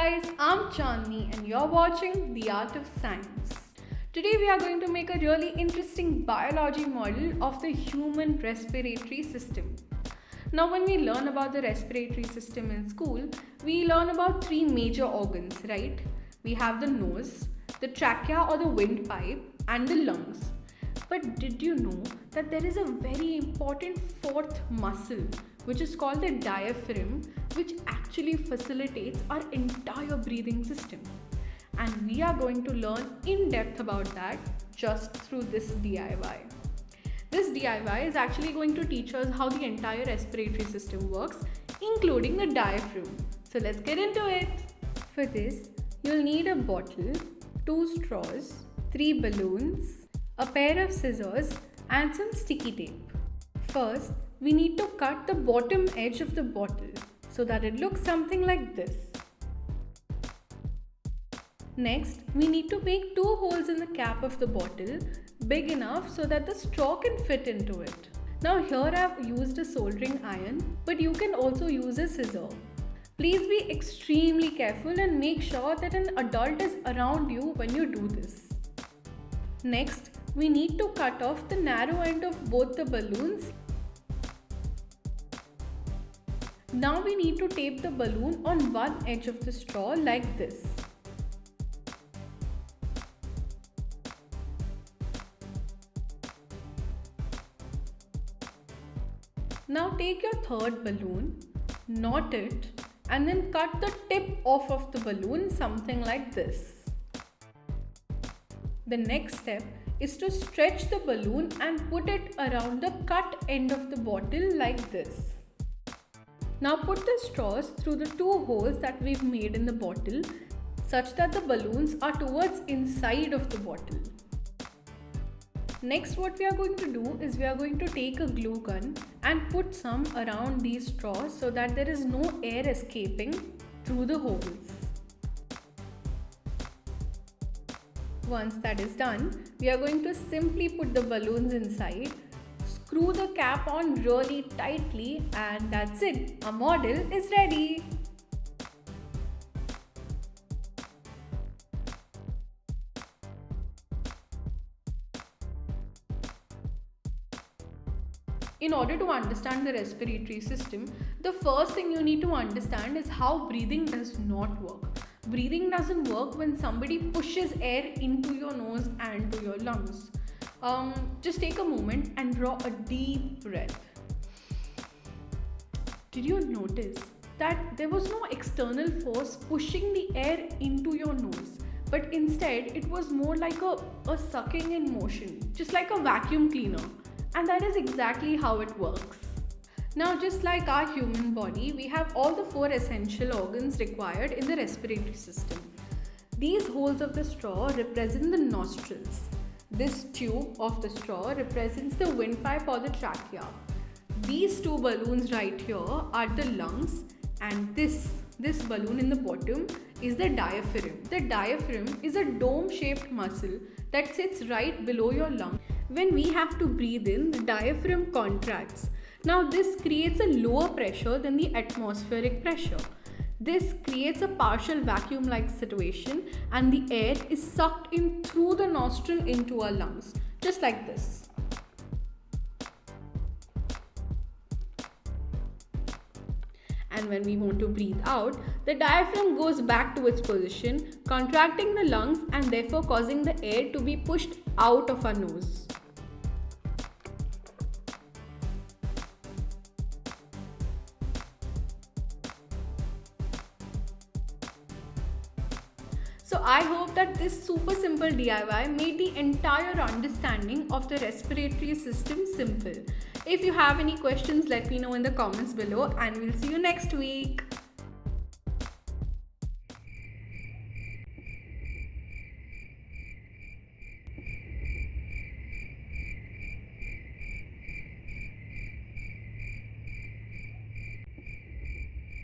guys, I'm Chandni and you're watching The Art of Science. Today we are going to make a really interesting biology model of the human respiratory system. Now when we learn about the respiratory system in school, we learn about three major organs, right? We have the nose, the trachea or the windpipe, and the lungs. But did you know that there is a very important fourth muscle which is called the diaphragm, which actually facilitates our entire breathing system? And we are going to learn in depth about that just through this DIY. This DIY is actually going to teach us how the entire respiratory system works, including the diaphragm. So let's get into it. For this, you'll need a bottle, 2 straws, 3 balloons, a pair of scissors and some sticky tape. First, we need to cut the bottom edge of the bottle so that it looks something like this. Next, we need to make 2 holes in the cap of the bottle big enough so that the straw can fit into it. Now here I have used a soldering iron, but you can also use a scissor. Please be extremely careful and make sure that an adult is around you when you do this. Next, we need to cut off the narrow end of both the balloons. Now we need to tape the balloon on one edge of the straw like this. Now take your third balloon, knot it, and then cut the tip off of the balloon something like this. The next step is to stretch the balloon and put it around the cut end of the bottle like this. Now put the straws through the 2 holes that we've made in the bottle such that the balloons are towards inside of the bottle. Next, what we are going to do is we are going to take a glue gun and put some around these straws so that there is no air escaping through the holes. Once that is done, we are going to simply put the balloons inside, screw the cap on really tightly, and that's it. Our model is ready. In order to understand the respiratory system, the first thing you need to understand is how breathing does not work. Breathing doesn't work when somebody pushes air into your nose and to your lungs. Just take a moment and draw a deep breath. Did you notice that there was no external force pushing the air into your nose, but instead it was more like a sucking in motion, just like a vacuum cleaner. And that is exactly how it works. Now, just like our human body, we have all the 4 essential organs required in the respiratory system. These holes of the straw represent the nostrils. This tube of the straw represents the windpipe or the trachea. These 2 balloons right here are the lungs, and this balloon in the bottom is the diaphragm. The diaphragm is a dome-shaped muscle that sits right below your lung. When we have to breathe in, the diaphragm contracts. Now this creates a lower pressure than the atmospheric pressure. This creates a partial vacuum-like situation and the air is sucked in through the nostril into our lungs, just like this. And when we want to breathe out, the diaphragm goes back to its position, contracting the lungs and therefore causing the air to be pushed out of our nose. So I hope that this super simple DIY made the entire understanding of the respiratory system simple. If you have any questions, let me know in the comments below and we'll see you next week.